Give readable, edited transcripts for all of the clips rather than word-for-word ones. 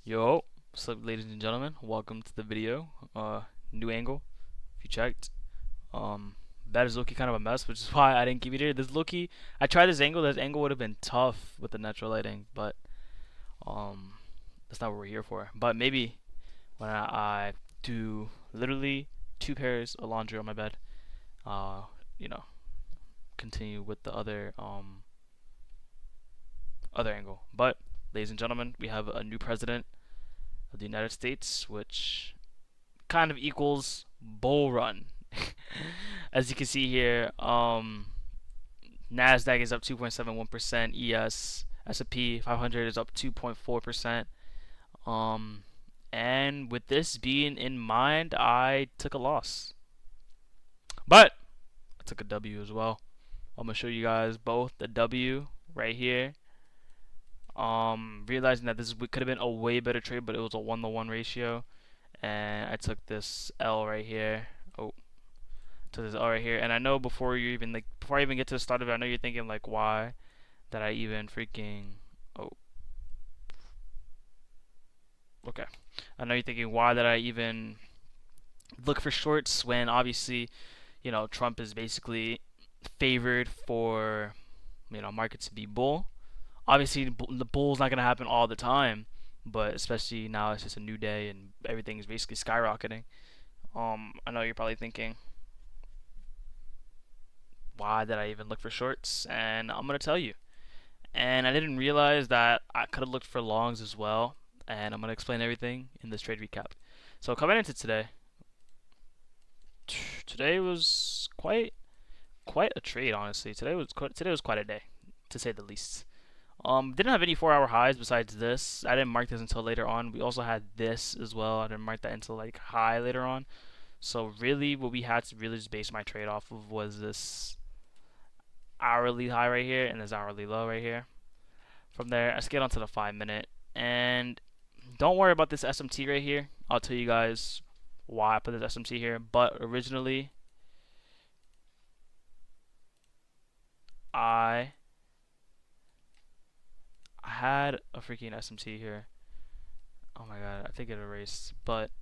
Yo, what's up, ladies and gentlemen? Welcome to the video. New angle, if you checked. That is Loki kind of a mess, which is why I didn't keep it here. This Loki, I tried this angle. This angle would have been tough with the natural lighting, but um, that's not what we're here for. But maybe when I do literally two pairs of laundry on my bed, uh, you know, continue with the other angle. But ladies and gentlemen, we have a new president of the United States, which kind of equals bull run. As you can see here, Nasdaq is up 2.71%. ES S&P 500 is up 2.4%. And with this being in mind, I took a loss, but I took a W as well. I'm gonna show you guys both the W right here. Realizing that this could have been a way better trade, but it was a 1-to-1 ratio, and I took this L right here. Oh, to this L right here. And I know before I even get to the start of it, I know you're thinking like, why did I even freaking oh okay. I know you're thinking, why did I even look for shorts when obviously, Trump is basically favored for, markets to be bull. Obviously the bull's not gonna happen all the time, but especially now it's just a new day and everything is basically skyrocketing. I know you're probably thinking, why did I even look for shorts? And I'm gonna tell you. And I didn't realize that I could have looked for longs as well. And I'm gonna explain everything in this trade recap. So coming into today was quite a trade, honestly. Today was quite a day, to say the least. Didn't have any 4-hour highs besides this. I didn't mark this until later on. We also had this as well. I didn't mark that until like high later on. So really, what we had to really just base my trade off of was this hourly high right here and this hourly low right here. From there, let's get onto the 5 minute. And don't worry about this SMT right here. I'll tell you guys why I put this SMT here. But originally, I had a freaking SMT here. Oh my god, I think it erased. But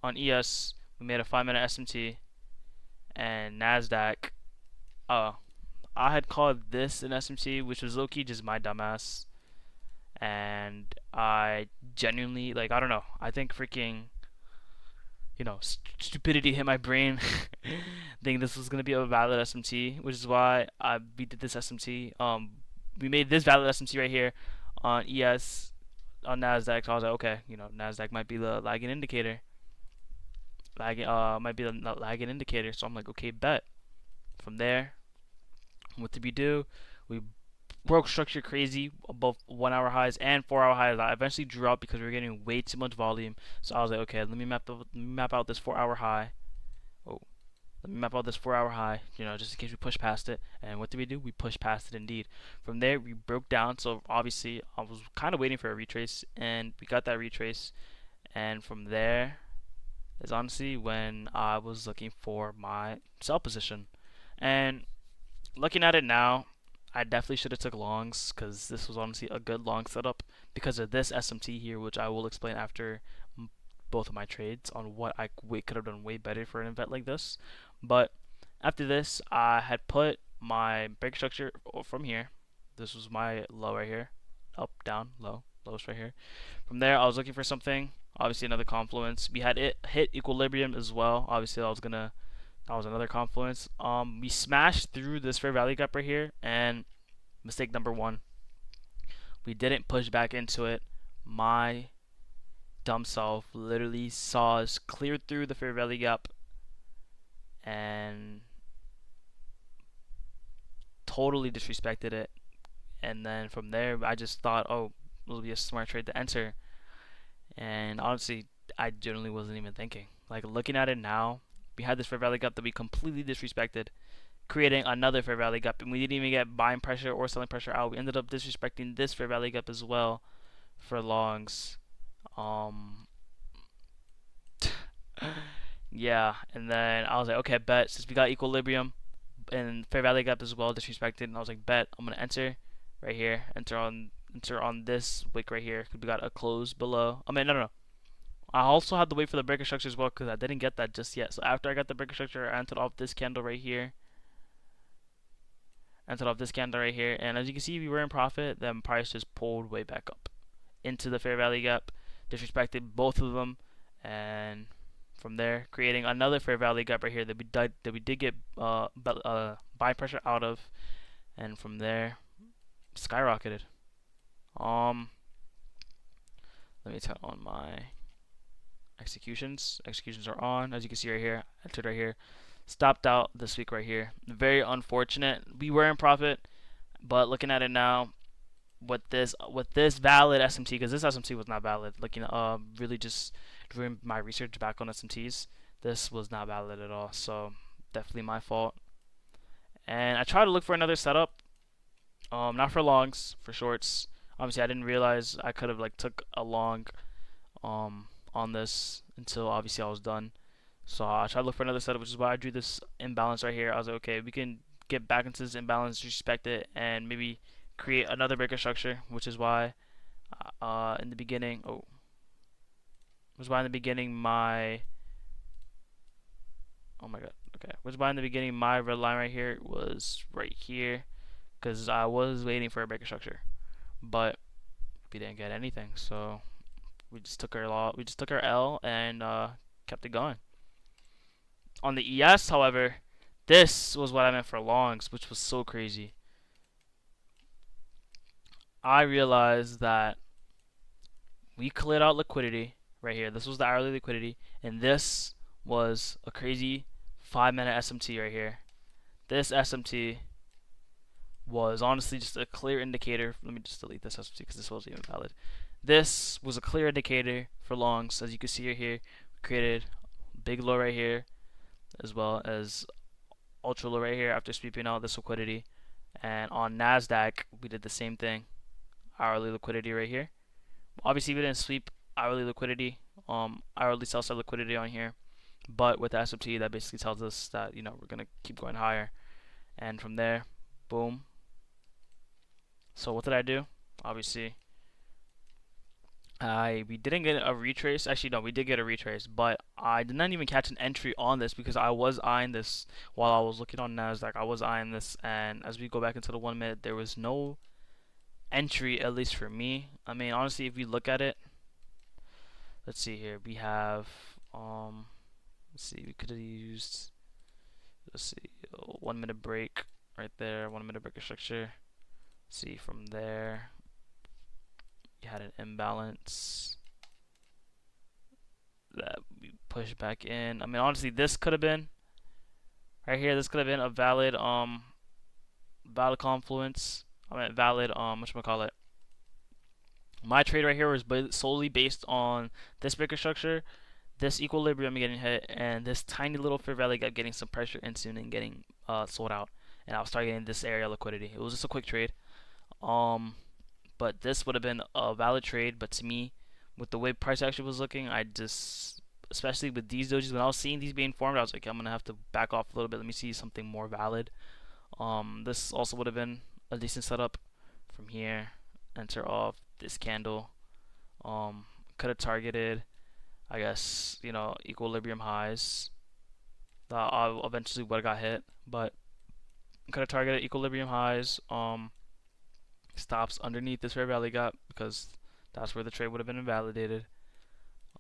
on ES, we made a 5 minute SMT, and Nasdaq. Oh, I had called this an SMT, which was low key just my dumbass. And I genuinely, like, I don't know. I think freaking, stupidity hit my brain. Thinking this was gonna be a valid SMT, which is why we did this SMT. We made this valid SMT right here on ES on Nasdaq. So I was like, okay, Nasdaq might be the lagging indicator. Might be the lagging indicator. So I'm like, okay, bet. From there, what did we do? We broke structure crazy above 1 hour highs and 4 hour highs. I eventually drew out because we were getting way too much volume. So I was like, okay, let me map out this 4 hour high. Oh, let me map out this 4 hour high, just in case we push past it. And what did we do? We pushed past it indeed. From there, we broke down. So obviously, I was kind of waiting for a retrace, and we got that retrace. And from there is honestly when I was looking for my sell position. And looking at it now, I definitely should have took longs because this was honestly a good long setup because of this SMT here, which I will explain after both of my trades on what I could have done way better for an event like this. But after this, I had put my break structure from here. This was my low right here, up, down, low, lowest right here. From there, I was looking for something. Obviously, another confluence. We had it hit equilibrium as well. Obviously, that was another confluence. We smashed through this fair value gap right here, and mistake number one, we didn't push back into it. My dumb self literally saw us clear through the fair value gap and totally disrespected it. And then from there, I just thought, oh, it'll be a smart trade to enter. And honestly, I generally wasn't even thinking. Like, looking at it now, we had this fair value gap that we completely disrespected, creating another fair value gap, and we didn't even get buying pressure or selling pressure out. We ended up disrespecting this fair value gap as well for longs. Um, yeah, and then I was like, okay, bet, since we got equilibrium and fair value gap as well disrespected, and I was like, bet, I'm gonna enter right here, enter on enter on this wick right here. We got a close below. I mean, no. I also had to wait for the breaker structure as well because I didn't get that just yet. So after I got the breaker structure, I entered off this candle right here. Entered off this candle right here. And as you can see, we were in profit. Then price just pulled way back up into the fair value gap. Disrespected both of them. And from there, creating another fair value gap right here that we did get buy pressure out of. And from there, skyrocketed. Let me turn on my executions. Executions are on, as you can see right here. Entered right here. Stopped out this week right here. Very unfortunate. We were in profit, but looking at it now, with this valid SMT, because this SMT was not valid. Looking really just doing my research back on SMTs, this was not valid at all. So definitely my fault. And I tried to look for another setup. Not for longs, for shorts. Obviously, I didn't realize I could have like took a long on this until obviously I was done. So I tried to look for another setup, which is why I drew this imbalance right here. I was like, okay, we can get back into this imbalance, respect it, and maybe create another breaker structure, which is why in the beginning, my oh my god, okay, which is why in the beginning my red line right here was right here, because I was waiting for a breaker structure, but we didn't get anything, so we just took our L and kept it going. On the ES, however, this was what I meant for longs, which was so crazy. I realized that we cleared out liquidity right here. This was the hourly liquidity, and this was a crazy 5-minute SMT right here. This SMT was honestly just a clear indicator. Let me just delete this SMT because this wasn't even valid. This was a clear indicator for longs. As you can see right here, we created a big low right here, as well as ultra low right here after sweeping out this liquidity. And on NASDAQ, we did the same thing. Hourly liquidity right here. Obviously, we didn't sweep hourly liquidity, hourly sell side liquidity on here, but with the SMT, that basically tells us that we're gonna keep going higher. And from there, boom. So what did I do? Obviously, we didn't get a retrace. Actually, no, we did get a retrace, but I did not even catch an entry on this because I was eyeing this while I was looking on NASDAQ. I was eyeing this, and as we go back into the 1 minute, there was no entry, at least for me. I mean, honestly, if we look at it, let's see here. We have, let's see, we could have used, let's see, a 1 minute break right there, 1 minute breaker structure. Let's see, from there, you had an imbalance that we pushed back in. I mean, honestly, this could have been right here. This could have been a valid valid confluence. I mean, valid whatchamacallit. My trade right here was solely based on this breaker structure, this equilibrium getting hit, and this tiny little fair value gap getting some pressure into and getting sold out. And I was targeting this area liquidity. It was just a quick trade. But this would have been a valid trade. But to me, with the way price action was looking, I just, especially with these dojis, when I was seeing these being formed, I was like, I'm gonna have to back off a little bit. Let me see something more valid. This also would have been a decent setup from here. Enter off this candle. Could have targeted, I guess, equilibrium highs. That eventually would have got hit, but could have targeted equilibrium highs. Stops underneath this fair value gap because that's where the trade would have been invalidated.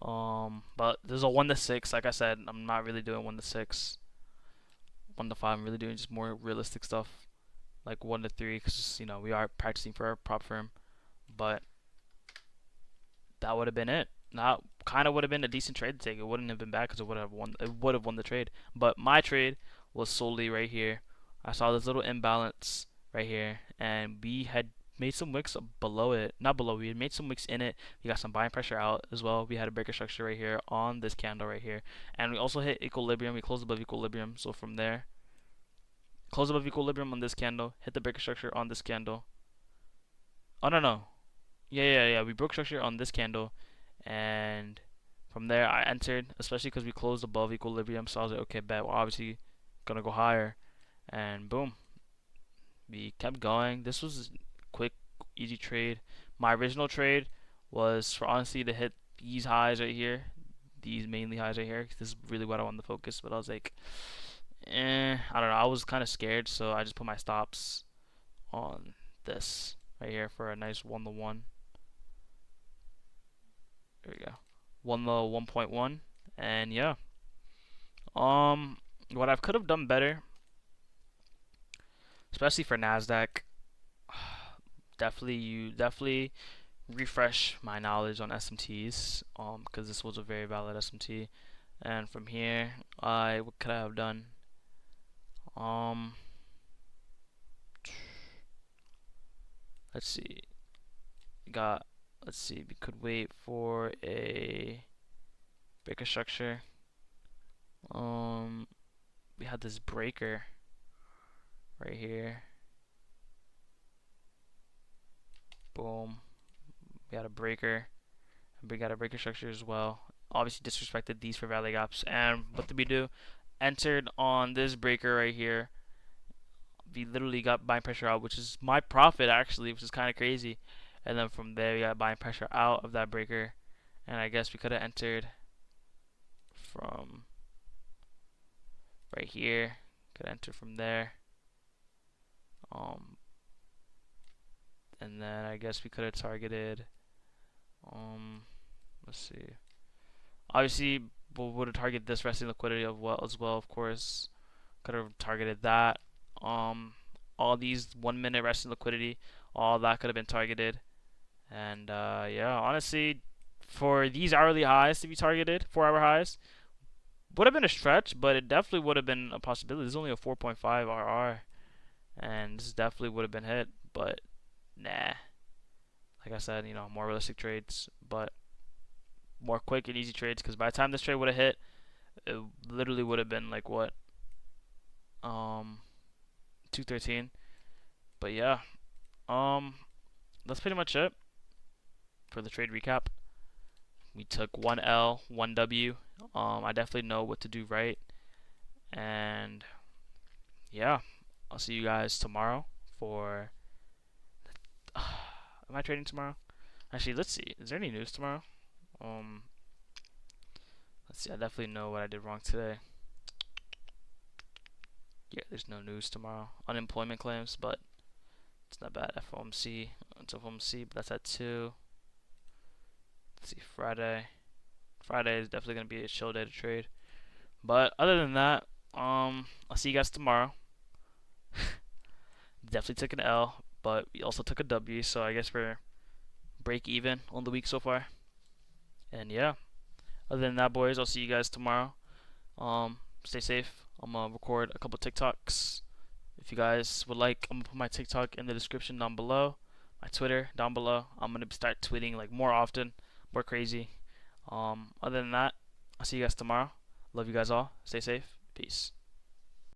But there's a 1 to 6. Like I said, I'm not really doing 1 to 6, 1 to 5. I'm really doing just more realistic stuff, like 1 to 3, because we are practicing for our prop firm. But that would have been it. That kind of would have been a decent trade to take. It wouldn't have been bad because it would have won. It would have won the trade. But my trade was solely right here. I saw this little imbalance right here, and we had made some wicks below it. Not below. We had made some wicks in it. We got some buying pressure out as well. We had a breaker structure right here on this candle right here, and we also hit equilibrium. We closed above equilibrium. So from there, close above equilibrium on this candle. Hit the breaker structure on this candle. Oh no. Yeah. We broke structure on this candle, and from there I entered, especially because we closed above equilibrium. So I was like, okay, bet we're obviously gonna go higher, and boom, we kept going. This was a quick, easy trade, My original trade was for honestly to hit these highs right here, these mainly highs right here. 'Cause this is really what I wanted to focus, but I was like, I don't know. I was kind of scared, so I just put my stops on this right here for a nice 1 to 1. There we go, 1 to 1.1, and yeah. Um, what I could have done better, especially for Nasdaq, definitely refresh my knowledge on SMTs. Because this was a very valid SMT, and from here, what could I have done? Um, let's see. Got let's see. We could wait for a breaker structure. We had this breaker right here. Boom. We got a breaker. We got a breaker structure as well. Obviously disrespected these for valley gaps. And what did we do? Entered on this breaker right here. We literally got buying pressure out, which is my profit actually, which is kind of crazy. And then from there we got buying pressure out of that breaker. And I guess we could have entered from right here. Could enter from there. And then I guess we could have targeted. Let's see. Obviously, we would have targeted this resting liquidity as well. Of course, could have targeted that. All these 1 minute resting liquidity, all that could have been targeted. And yeah, honestly, for these hourly highs to be targeted, 4 hour highs, would have been a stretch, but it definitely would have been a possibility. There's only a 4.5 RR, and this definitely would have been hit, but nah. Like I said, more realistic trades, but more quick and easy trades. Because by the time this trade would have hit, it literally would have been like what, 213. But yeah, that's pretty much it for the trade recap. We took 1L, 1W. I definitely know what to do right, and yeah, I'll see you guys tomorrow for. Am I trading tomorrow? Actually, let's see. Is there any news tomorrow? Um, let's see. I definitely know what I did wrong today. Yeah, there's no news tomorrow. Unemployment claims, but it's not bad. FOMC. It's FOMC, but that's at 2. Let's see. Friday. Friday is definitely gonna be a chill day to trade. But other than that, I'll see you guys tomorrow. Definitely took an L, but we also took a W, so I guess we're break even on the week so far. And yeah, other than that, boys, I'll see you guys tomorrow. Stay safe. I'm gonna record a couple TikToks. If you guys would like, I'm gonna put my TikTok in the description down below, my Twitter down below. I'm gonna start tweeting like more often, more crazy. Other than that, I'll see you guys tomorrow. Love you guys all. Stay safe. Peace.